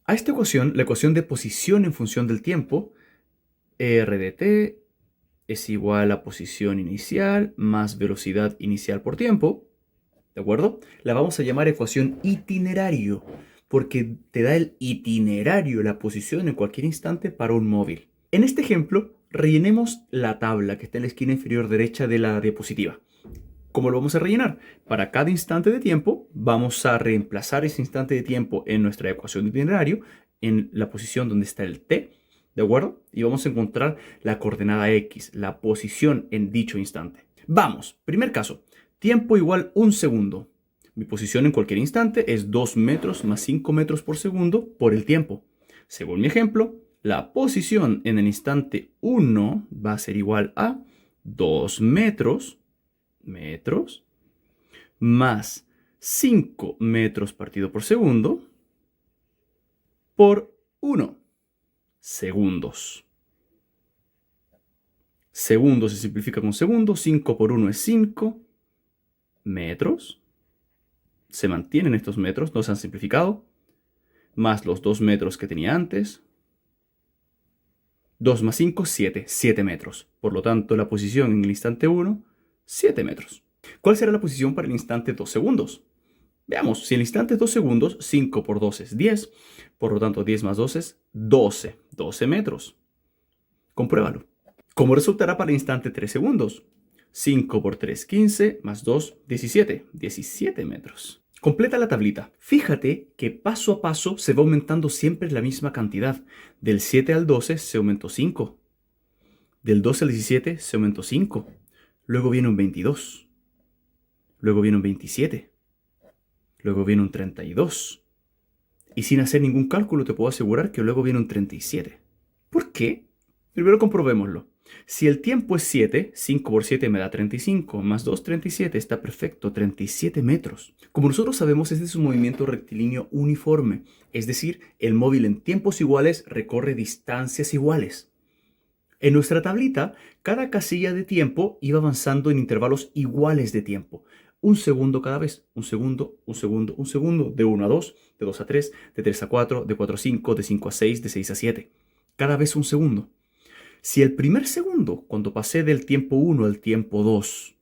A esta ecuación, la ecuación de posición en función del tiempo, R de t es igual a posición inicial más velocidad inicial por tiempo, ¿de acuerdo? La vamos a llamar ecuación itinerario, porque te da el itinerario, la posición en cualquier instante para un móvil. En este ejemplo, rellenemos la tabla que está en la esquina inferior derecha de la diapositiva. ¿Cómo lo vamos a rellenar? Para cada instante de tiempo, vamos a reemplazar ese instante de tiempo en nuestra ecuación de itinerario, en la posición donde está el t, ¿de acuerdo? Y vamos a encontrar la coordenada x, la posición en dicho instante. Vamos, primer caso, tiempo igual 1 segundo. Mi posición en cualquier instante es 2 metros más 5 metros por segundo por el tiempo. Según mi ejemplo, la posición en el instante 1 va a ser igual a 2 metros más 5 metros partido por segundo por 1 segundos. Segundo se simplifica con segundo, 5 por 1 es 5 metros. Se mantienen estos metros, no se han simplificado, más los 2 metros que tenía antes. 2 más 5, 7 metros. Por lo tanto, la posición en el instante 1, 7 metros. ¿Cuál será la posición para el instante 2 segundos? Veamos, si el instante es 2 segundos, 5 por 2 es 10. Por lo tanto, 10 más 2 es 12. 12 metros. Compruébalo. ¿Cómo resultará para el instante 3 segundos? 5 por 3, 15, más 2, 17. 17 metros. Completa la tablita. Fíjate que paso a paso se va aumentando siempre la misma cantidad. Del 7 al 12 se aumentó 5. Del 12 al 17 se aumentó 5. Luego viene un 22. Luego viene un 27. Luego viene un 32. Y sin hacer ningún cálculo te puedo asegurar que luego viene un 37. ¿Por qué? Primero comprobémoslo. Si el tiempo es 7, 5 por 7 me da 35, más 2, 37, está perfecto, 37 metros. Como nosotros sabemos, este es un movimiento rectilíneo uniforme, es decir, el móvil en tiempos iguales recorre distancias iguales. En nuestra tablita, cada casilla de tiempo iba avanzando en intervalos iguales de tiempo. Un segundo cada vez, un segundo, un segundo, un segundo, de 1 a 2, de 2 a 3, de 3 a 4, de 4 a 5, de 5 a 6, de 6 a 7. Cada vez un segundo. Si el primer segundo, cuando pasé del tiempo 1 al tiempo 2,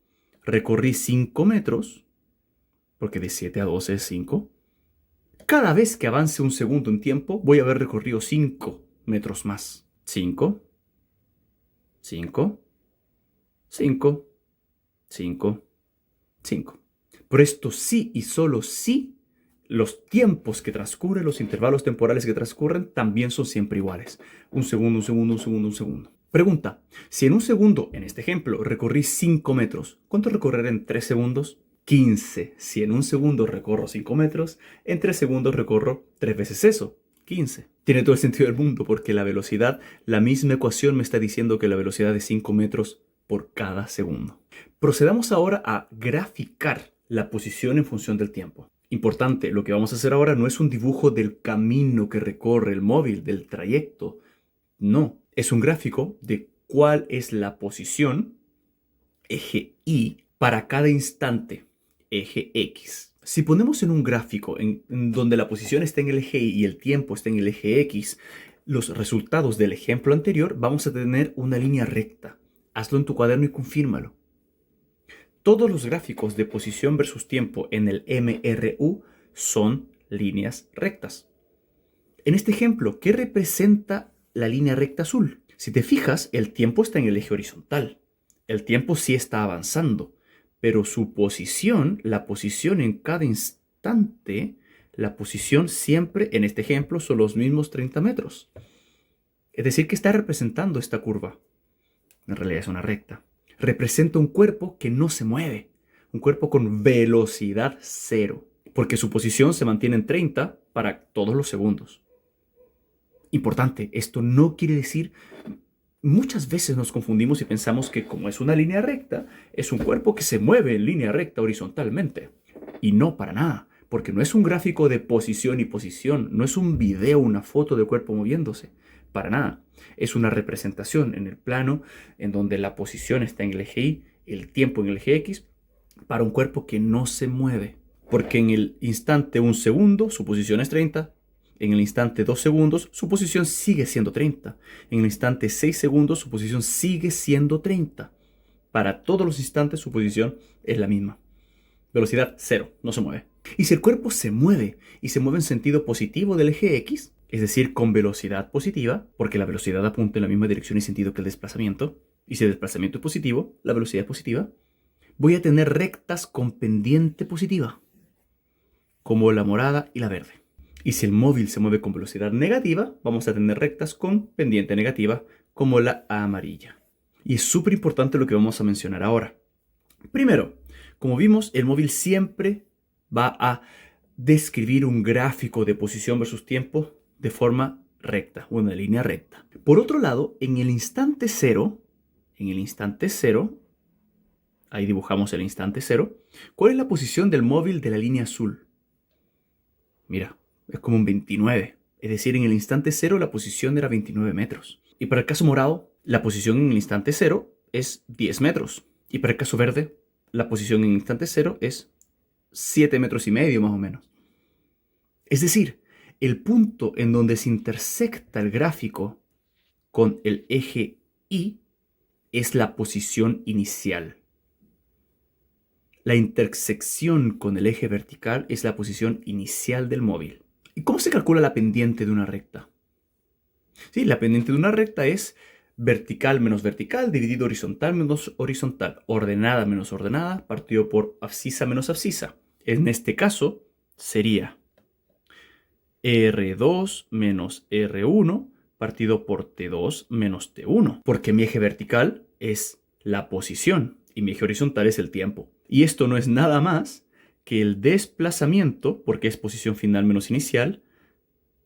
recorrí 5 metros, porque de 7 a 12 es 5, cada vez que avance un segundo en tiempo, voy a haber recorrido 5 metros más. 5, 5, 5, 5, 5. Por esto sí y solo sí, los tiempos que transcurren, los intervalos temporales que transcurren, también son siempre iguales. Un segundo, un segundo, un segundo, un segundo. Pregunta, si en un segundo, en este ejemplo, recorrí 5 metros, ¿cuánto recorreré en 3 segundos? 15. Si en un segundo recorro 5 metros, en 3 segundos recorro 3 veces eso, 15. Tiene todo el sentido del mundo porque la velocidad, la misma ecuación me está diciendo que la velocidad es 5 metros por cada segundo. Procedamos ahora a graficar la posición en función del tiempo. Importante, lo que vamos a hacer ahora no es un dibujo del camino que recorre el móvil, del trayecto. No, es un gráfico de cuál es la posición, eje Y, para cada instante, eje X. Si ponemos en un gráfico en donde la posición está en el eje Y y el tiempo está en el eje X, los resultados del ejemplo anterior vamos a tener una línea recta. Hazlo en tu cuaderno y confírmalo. Todos los gráficos de posición versus tiempo en el MRU son líneas rectas. En este ejemplo, ¿qué representa la línea recta azul? Si te fijas, el tiempo está en el eje horizontal. El tiempo sí está avanzando, pero su posición, la posición en cada instante, la posición siempre, en este ejemplo, son los mismos 30 metros. Es decir, que está representando esta curva. En realidad es una recta. Representa un cuerpo que no se mueve. Un cuerpo con velocidad cero. Porque su posición se mantiene en 30 para todos los segundos. Importante, esto no quiere decir... Muchas veces nos confundimos y pensamos que como es una línea recta, es un cuerpo que se mueve en línea recta horizontalmente. Y no, para nada, porque no es un gráfico de posición y posición, no es un video, una foto de cuerpo moviéndose, para nada. Es una representación en el plano en donde la posición está en el eje Y, el tiempo en el eje X, para un cuerpo que no se mueve. Porque en el instante un segundo, su posición es 30, En el instante 2 segundos, su posición sigue siendo 30. En el instante 6 segundos, su posición sigue siendo 30. Para todos los instantes, su posición es la misma. Velocidad 0, no se mueve. Y si el cuerpo se mueve y se mueve en sentido positivo del eje X, es decir, con velocidad positiva, porque la velocidad apunta en la misma dirección y sentido que el desplazamiento, y si el desplazamiento es positivo, la velocidad es positiva, voy a tener rectas con pendiente positiva, como la morada y la verde. Y si el móvil se mueve con velocidad negativa, vamos a tener rectas con pendiente negativa, como la amarilla. Y es súper importante lo que vamos a mencionar ahora. Primero, como vimos, el móvil siempre va a describir un gráfico de posición versus tiempo de forma recta, una línea recta. Por otro lado, en el instante cero, ahí dibujamos el instante cero, ¿cuál es la posición del móvil de la línea azul? Mira, es como un 29. Es decir, en el instante cero la posición era 29 metros. Y para el caso morado, la posición en el instante cero es 10 metros. Y para el caso verde, la posición en el instante cero es 7 metros y medio más o menos. Es decir, el punto en donde se intersecta el gráfico con el eje Y es la posición inicial. La intersección con el eje vertical es la posición inicial del móvil. ¿Y cómo se calcula la pendiente de una recta? Sí, la pendiente de una recta es vertical menos vertical dividido horizontal menos horizontal, ordenada menos ordenada, partido por abscisa menos abscisa. En este caso sería R2 menos R1 partido por T2 menos T1, porque mi eje vertical es la posición y mi eje horizontal es el tiempo. Y esto no es nada más que el desplazamiento, porque es posición final menos inicial,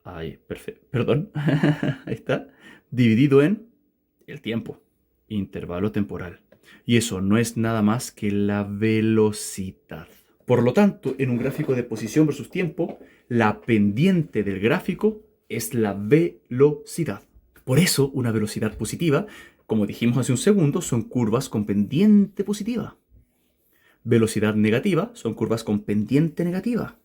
ahí está, dividido en el tiempo, intervalo temporal. Y eso no es nada más que la velocidad. Por lo tanto, en un gráfico de posición versus tiempo, la pendiente del gráfico es la velocidad. Por eso, una velocidad positiva, como dijimos hace un segundo, son curvas con pendiente positiva. Velocidad negativa son curvas con pendiente negativa,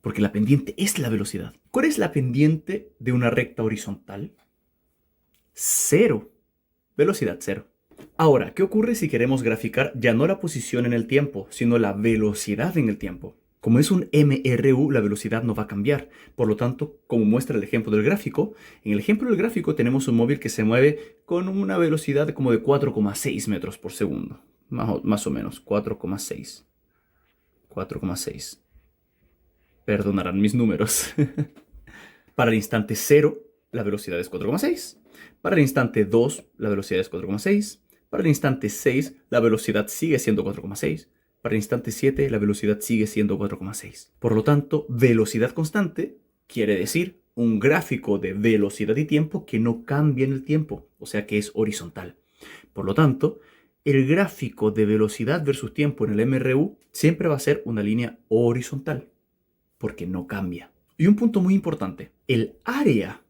porque la pendiente es la velocidad. ¿Cuál es la pendiente de una recta horizontal? 0. Velocidad 0. Ahora, ¿qué ocurre si queremos graficar ya no la posición en el tiempo, sino la velocidad en el tiempo? Como es un MRU, la velocidad no va a cambiar. Por lo tanto, como muestra el ejemplo del gráfico, en el ejemplo del gráfico tenemos un móvil que se mueve con una velocidad como de 4,6 metros por segundo. Más o menos, 4,6. 4,6. Perdonarán mis números. Para el instante 0, la velocidad es 4,6. Para el instante 2, la velocidad es 4,6. Para el instante 6, la velocidad sigue siendo 4,6. Para el instante 7, la velocidad sigue siendo 4,6. Por lo tanto, velocidad constante quiere decir un gráfico de velocidad y tiempo que no cambia en el tiempo, o sea que es horizontal. Por lo tanto, el gráfico de velocidad versus tiempo en el MRU siempre va a ser una línea horizontal, porque no cambia. Y un punto muy importante, el área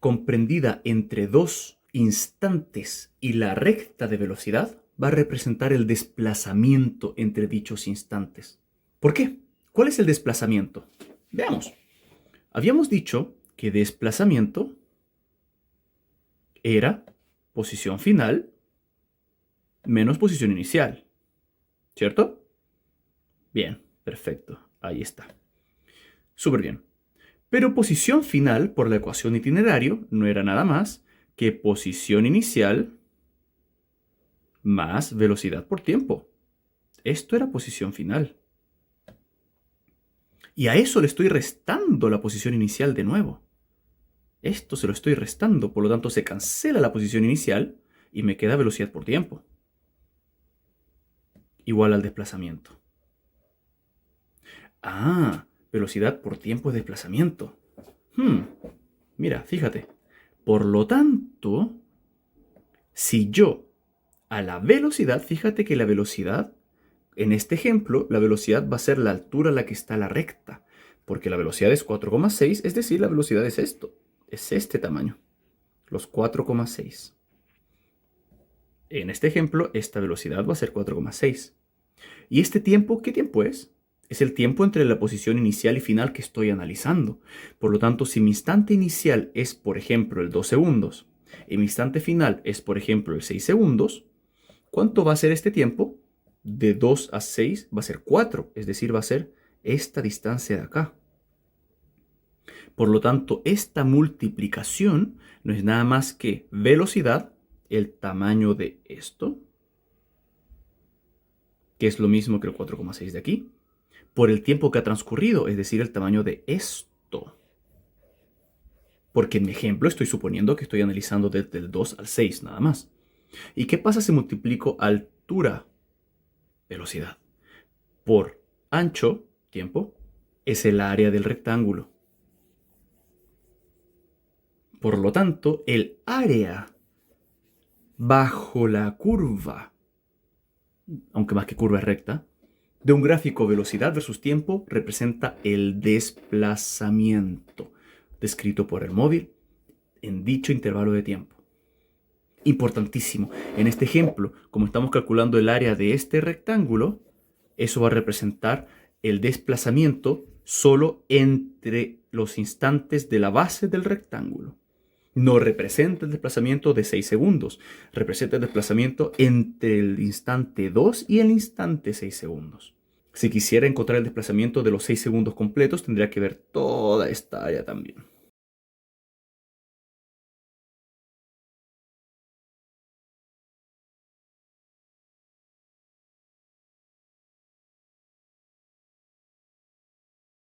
comprendida entre dos instantes y la recta de velocidad va a representar el desplazamiento entre dichos instantes. ¿Por qué? ¿Cuál es el desplazamiento? Veamos. Habíamos dicho que desplazamiento era posición final menos posición inicial, ¿cierto? Bien, perfecto, ahí está. Súper bien. Pero posición final por la ecuación itinerario no era nada más que posición inicial más velocidad por tiempo. Esto era posición final. Y a eso le estoy restando la posición inicial de nuevo. Esto se lo estoy restando, por lo tanto se cancela la posición inicial y me queda velocidad por tiempo. Igual al desplazamiento. Ah, velocidad por tiempo es desplazamiento. Mira, fíjate. Por lo tanto, si yo a la velocidad, fíjate que la velocidad, en este ejemplo, la velocidad va a ser la altura a la que está la recta. Porque la velocidad es 4,6, es decir, la velocidad es esto. Es este tamaño. Los 4,6. En este ejemplo, esta velocidad va a ser 4,6. ¿Y este tiempo qué tiempo es? Es el tiempo entre la posición inicial y final que estoy analizando. Por lo tanto, si mi instante inicial es, por ejemplo, el 2 segundos y mi instante final es, por ejemplo, el 6 segundos, ¿cuánto va a ser este tiempo? De 2 a 6 va a ser 4, es decir, va a ser esta distancia de acá. Por lo tanto, esta multiplicación no es nada más que velocidad, el tamaño de esto, que es lo mismo que el 4,6 de aquí, por el tiempo que ha transcurrido, es decir, el tamaño de esto. Porque en mi ejemplo estoy suponiendo que estoy analizando desde el 2 al 6 nada más. ¿Y qué pasa si multiplico altura, velocidad, por ancho, tiempo? Es el área del rectángulo. Por lo tanto, el área bajo la curva, aunque más que curva es recta, de un gráfico velocidad versus tiempo representa el desplazamiento descrito por el móvil en dicho intervalo de tiempo. Importantísimo. En este ejemplo, como estamos calculando el área de este rectángulo, eso va a representar el desplazamiento solo entre los instantes de la base del rectángulo. No representa el desplazamiento de 6 segundos, representa el desplazamiento entre el instante 2 y el instante 6 segundos. Si quisiera encontrar el desplazamiento de los 6 segundos completos, tendría que ver toda esta área también.